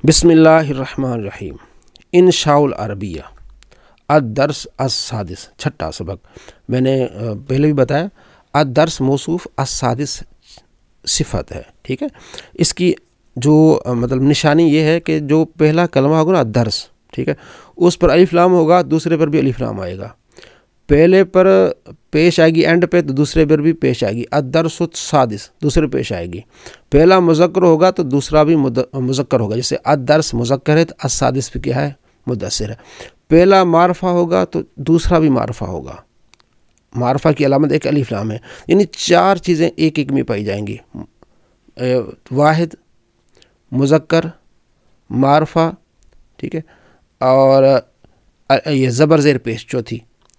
بسم اللہ الرحمن الرحیم۔ انشاء العربیہ الدرس السادس، چھٹا سبق۔ میں نے پہلے بھی بتایا الدرس موصوف، السادس صفت ہے، ٹھیک ہے۔ اس کی جو مطلب نشانی یہ ہے کہ جو پہلا کلمہ ہوگا نا الدرس، ٹھیک ہے، اس پر الف لام ہوگا، دوسرے پر بھی الف لام آئے گا۔ پہلے پر پیش آئے گی اینڈ پہ تو دوسرے پر بھی پیش آئے گی، الدرس السادس دوسرے پیش آئے گی۔ پہلا مذکر ہوگا تو دوسرا بھی مذکر ہوگا، جیسے الدرس مذکر ہے تو السادس پہ کیا ہے، مدثر ہے۔ پہلا معرفہ ہوگا تو دوسرا بھی معرفہ ہوگا، معرفہ کی علامت ایک الف لام ہے، یعنی چار چیزیں ایک ایک میں پائی جائیں گی، واحد، مذکر، معرفہ، ٹھیک ہے، اور یہ زبر زیر پیش چوتھی،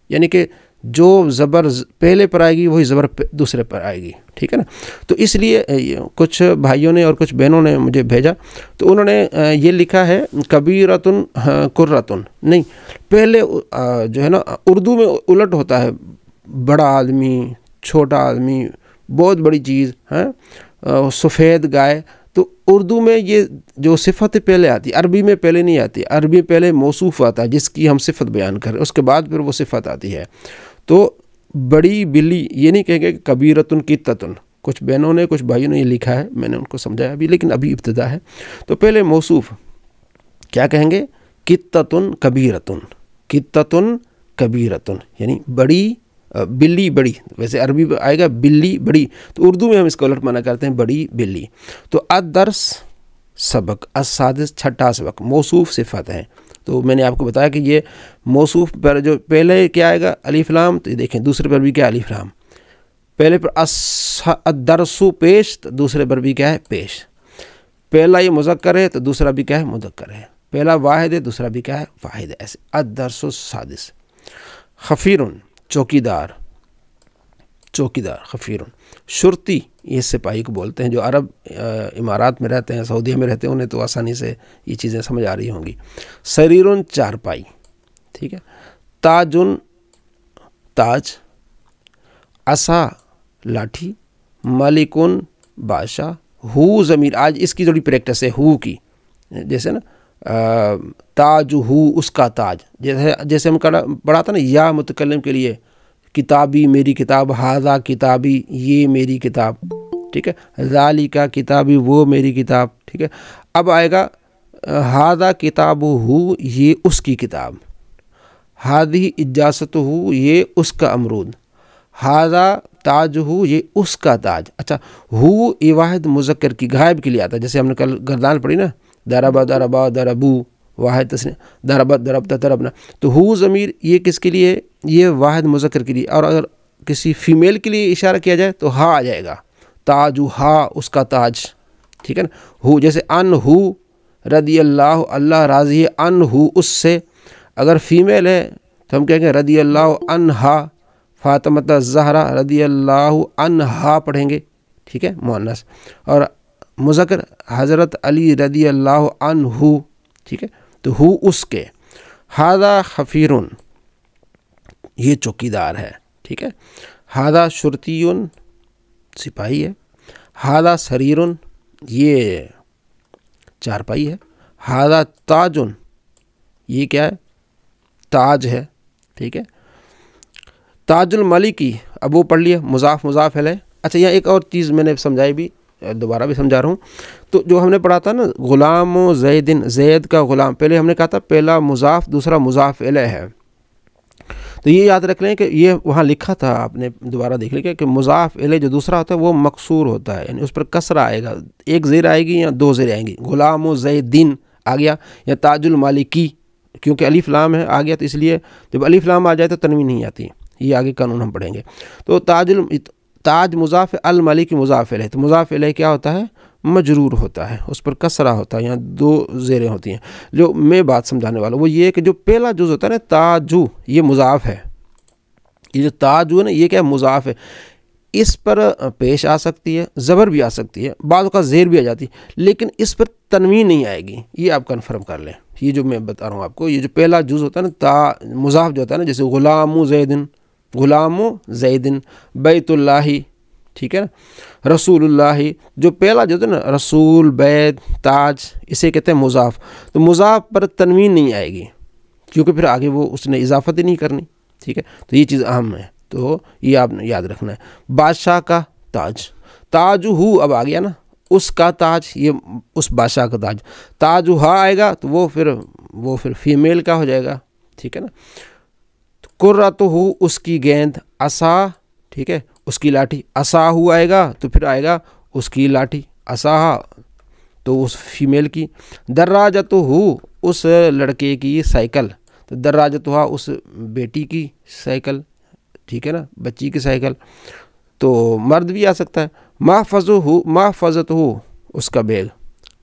یعنی کہ جو زبر پہلے پر آئے گی وہی زبر دوسرے پر آئے گی، ٹھیک ہے نا۔ تو اس لیے کچھ بھائیوں نے اور کچھ بہنوں نے مجھے بھیجا تو انہوں نے یہ لکھا ہے کبیرتن قرۃن، نہیں، پہلے جو ہے نا اردو میں الٹ ہوتا ہے، بڑا آدمی، چھوٹا آدمی، بہت بڑی چیز ہے، سفید گائے، تو اردو میں یہ جو صفت پہلے آتی ہے، عربی میں پہلے نہیں آتی، عربی میں پہلے موصوف آتا ہے جس کی ہم صفت بیان کریں، اس کے بعد پھر وہ صفت آتی ہے۔ تو بڑی بلی یہ نہیں کہیں گے کہ کبیرتن قطۃن، کچھ بہنوں نے کچھ بھائیوں نے یہ لکھا ہے، میں نے ان کو سمجھایا ابھی، لیکن ابھی ابتدا ہے، تو پہلے موصوف کیا کہیں گے، قطۃ کبیرتن، قطۃ کبیرتن، یعنی بڑی بلی بڑی، ویسے عربی میں آئے گا بلی بڑی، تو اردو میں ہم اس کو الٹ مانا کرتے ہیں بڑی بلی۔ تو الدرس سبق، السادس چھٹا سبق، موصوف صفت ہیں۔ تو میں نے آپ کو بتایا کہ یہ موصوف پر جو پہلے کیا آئے گا الف لام، تو یہ دیکھیں دوسرے پر بھی کیا الف لام، پہلے پر الدرسو پیش تو دوسرے پر بھی کیا ہے پیش، پہلا یہ مذکر ہے تو دوسرا بھی کیا ہے مذکر ہے، پہلا واحد ہے دوسرا بھی کیا ہے واحد ہے، ایسے الدرس السادس۔ خفیرن چوکیدار، چوکیدار خفیرن، شرطی یہ سپاہی کو بولتے ہیں، جو عرب امارات میں رہتے ہیں، سعودیہ میں رہتے ہیں، انہیں تو آسانی سے یہ چیزیں سمجھ آ رہی ہوں گی۔ سریرن چارپائی، ٹھیک ہے۔ تاجن تاج، عصا لاٹھی، ملکن بادشاہ، ہو ضمیر، آج اس کی تھوڑی پریکٹس ہے ہو کی، جیسے نا تاج ہو اس کا تاج، جیسے ہم پڑھا تھا نا یا متکلم کے لیے، کتابی میری کتاب، ہاذا کتابی یہ میری کتاب، ٹھیک ہے، ذالکا کتابی وہ میری کتاب، ٹھیک ہے۔ اب آئے گا ہاذا کتاب ہو یہ اس کی کتاب، ہادی اجازت ہو یہ اس کا امرود، ہاذا تاج ہو یہ اس کا تاج۔ اچھا، ہو یہ واحد مذکر کی غائب کے لیے آتا ہے، جیسے ہم نے کل گردان پڑھی نا، دربا دربا دربو، واحد تسنیہ، دربت دربتا دربنا، تو ہو ضمیر یہ کس کے لیے، یہ واحد مذکر کے لیے، اور اگر کسی فیمیل کے لیے اشارہ کیا جائے تو ہا آ جائے گا، تاج ہا اس کا تاج، ٹھیک ہے نا۔ ہو جیسے ان ہو رضی اللہ، اللہ راضی ہے، ان ہو اس سے، اگر فیمیل ہے تو ہم کہیں گے رضی اللہ عنہا، فاطمۃ الزہرا رضی اللہ عنہا پڑھیں گے، ٹھیک ہے، مؤنث، اور مذکر حضرت علی رضی اللہ عنہ، ٹھیک ہے، تو ہو اس کے۔ ہاذا خفیرن یہ چوکیدار ہے، ٹھیک ہے۔ ہاذا شرطیون سپاہی ہے۔ ہاذا سریرن یہ چارپائی ہے۔ ہاذا تاجن یہ کیا ہے، تاج ہے، ٹھیک ہے۔ تاج الملکی، اب وہ پڑھ لیا، مضاف مضاف الیہ۔ اچھا، یہاں ایک اور چیز میں نے سمجھائی بھی، دوبارہ بھی سمجھا رہا ہوں، تو جو ہم نے پڑھا تھا نا غلام و زیدن، زید کا غلام، پہلے ہم نے کہا تھا پہلا مضاف دوسرا مضاف الیہ ہے، تو یہ یاد رکھ لیں کہ یہ وہاں لکھا تھا، آپ نے دوبارہ دیکھ لیں کہ مضاف الیہ جو دوسرا ہوتا ہے وہ مکسور ہوتا ہے، یعنی اس پر کسرہ آئے گا، ایک زیر آئے گی یا دو زیر آئیں گی، غلام و زیدن آ گیا، یا تاج المالکی، کیونکہ الف لام ہے آ گیا، تو اس لیے جب الف لام آ جائے تو تنوین نہیں آتی، یہ آگے قانون ہم پڑھیں گے۔ تو تاج مضاف، الملک مضاف الیہ، تو مضاف الیہ کیا ہوتا ہے، مجرور ہوتا ہے، اس پر کسرہ ہوتا ہے، یہاں دو زیریں ہوتی ہیں۔ جو میں بات سمجھانے والا وہ یہ ہے کہ جو پہلا جز ہوتا ہے نا تاجو، یہ مضاف ہے، یہ جو تاجو ہے نا یہ کیا مضاف ہے، اس پر پیش آ سکتی ہے، زبر بھی آ سکتی ہے، بعض کا زیر بھی آ جاتی ہے، لیکن اس پر تنوین نہیں آئے گی، یہ آپ کنفرم کر لیں۔ یہ جو میں بتا رہا ہوں آپ کو، یہ جو پہلا جز ہوتا ہے نا مضاف جو ہوتا ہے نا، جیسے غلام زیدن، غلام زیدن، بیت اللہ، ٹھیک ہے نا. رسول اللہ جو پہلا جو ہے نا رسول بیت تاج اسے کہتے ہیں مضاف. تو مضاف پر تنوین نہیں آئے گی کیونکہ پھر آگے وہ اس نے اضافت ہی نہیں کرنی. ٹھیک ہے تو یہ چیز اہم ہے تو یہ آپ نے یاد رکھنا ہے. بادشاہ کا تاج تاج ہو اب آ گیا نا اس کا تاج یہ اس بادشاہ کا تاج. تاج ہا آئے گا تو وہ پھر فیمیل کا ہو جائے گا. ٹھیک ہے نا. قرۃ ہو اس کی گیند. عصا ٹھیک ہے اس کی لاٹھی. عصا ہو آئے گا تو پھر آئے گا اس کی لاٹھی. عصا تو اس فیمیل کی. دراجت ہو اس لڑکے کی سائیکل. تو دراجت ہوا اس بیٹی کی سائیکل. ٹھیک ہے نا بچی کی سائیکل. تو مرد بھی آ سکتا ہے. محفظت ہو اس کا بیگ.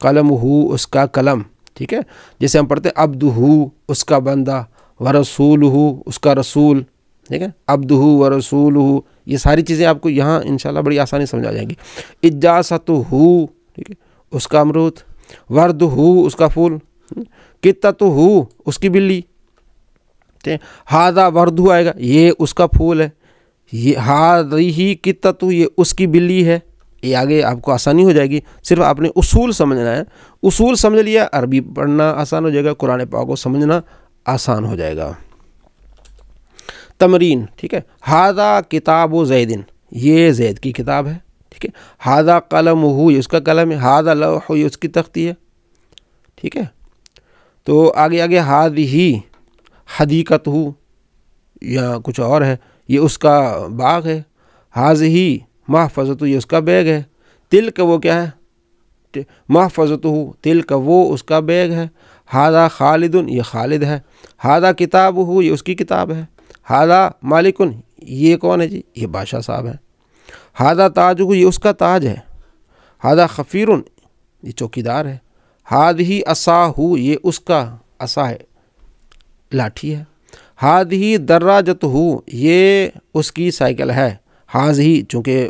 قلم ہو اس کا قلم. ٹھیک ہے جیسے ہم پڑھتے ہیں عبد ہو اس کا بندہ. ورسول ہو اس کا رسول. ٹھیک ہے عبد ہو ورسول ہو یہ ساری چیزیں آپ کو یہاں انشاءاللہ بڑی آسانی سمجھ آ جائیں گی. اجازت ہو ٹھیک ہے اس کا امرود. ورد ہو اس کا پھول. قطۃ ہو اس کی بلی. ہاذا ورد آئے گا یہ اس کا پھول ہے. یہ ہی قطۃ یہ اس کی بلی ہے. یہ آگے آپ کو آسانی ہو جائے گی. صرف آپ نے اصول سمجھنا ہے. اصول سمجھ لیا عربی پڑھنا آسان ہو جائے گا. قرآن پاک کو سمجھنا آسان ہو جائے گا. تمرین ٹھیک ہے. ہاذا کتاب زید یہ زید کی کتاب ہے. ٹھیک ہے. ہاذا قلم ہو یہ اس کا قلم ہے. ہاذا لوح یہ اس کی تختی ہے. ٹھیک ہے تو آگے ہذہ حدیقت ہو یا کچھ اور ہے یہ اس کا باغ ہے. ہذہ محفظت یہ اس کا بیگ ہے. تلک وہ کیا ہے محفظت ہو تلک وہ اس کا بیگ ہے. ہذا خالد یہ خالد ہے. ہذا کتاب ہو یہ اس کی کتاب ہے. ہذا مالکن یہ کون ہے جی یہ بادشاہ صاحب ہے. ہذا تاج ہو یہ اس کا تاج ہے. ہذا خفیر یہ چوکیدار ہے. ہذہ عصا ہو یہ اس کا عصا ہے لاٹھی ہے. ہذہ دراجت ہو یہ اس کی سائیکل ہے. ہذہ چونکہ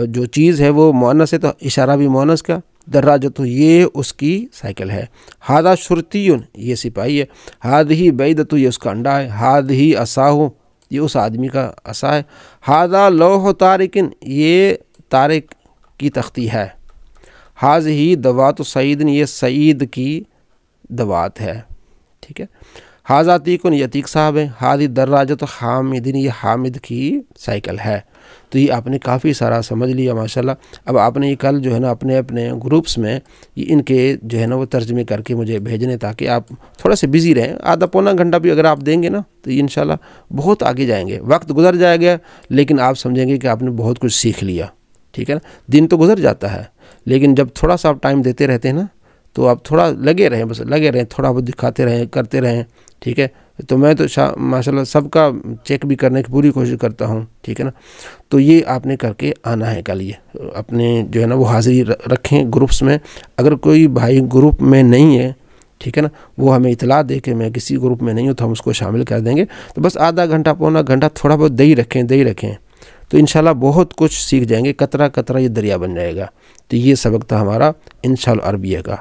جو چیز ہے وہ مؤنث ہے تو اشارہ بھی مؤنث کا. دراجت ہو یہ اس کی سائیکل ہے. ہذا شرطی یہ سپاہی ہے. ہذہ بیضۃ یہ اس کا انڈا ہے. ہذہ عصاہ یہ اس آدمی کا عصا ہے. ہذا لوح طارق یہ طارق کی تختی ہے. ہذہ دوات سعید یہ سعید کی دوات ہے. ٹھیک ہے. ہذا عتیق یہ عتیق صاحب ہیں. ہذہ دراجۃ حامد یہ حامد کی سائیکل ہے. تو یہ آپ نے کافی سارا سمجھ لیا ماشاءاللہ. اب آپ نے یہ کل جو ہے نا اپنے گروپس میں یہ ان کے جو ہے نا وہ ترجمے کر کے مجھے بھیجنے تاکہ آپ تھوڑا سے بزی رہیں. آدھا پونا گھنٹہ بھی اگر آپ دیں گے نا تو یہ انشاءاللہ بہت آگے جائیں گے. وقت گزر جائے گا لیکن آپ سمجھیں گے کہ آپ نے بہت کچھ سیکھ لیا. ٹھیک ہے نا. دن تو گزر جاتا ہے لیکن جب تھوڑا سا آپ ٹائم دیتے رہتے ہیں نا تو آپ تھوڑا لگے رہیں بس لگے رہیں تھوڑا بہت دکھاتے رہیں کرتے رہیں. ٹھیک ہے تو میں تو ماشاءاللہ سب کا چیک بھی کرنے کی پوری کوشش کرتا ہوں. ٹھیک ہے نا. تو یہ آپ نے کر کے آنا ہے کل. یہ اپنے جو ہے نا وہ حاضری رکھیں گروپس میں. اگر کوئی بھائی گروپ میں نہیں ہے ٹھیک ہے نا وہ ہمیں اطلاع دے کہ میں کسی گروپ میں نہیں ہوں تو ہم اس کو شامل کر دیں گے. تو بس آدھا گھنٹہ پونا گھنٹہ تھوڑا بہت دے ہی رکھیں تو انشاءاللہ بہت کچھ سیکھ جائیں گے. قطرہ قطرہ یہ دریا بن جائے گا. تو یہ سبق تھا ہمارا انشاءاللہ عربیہ کا.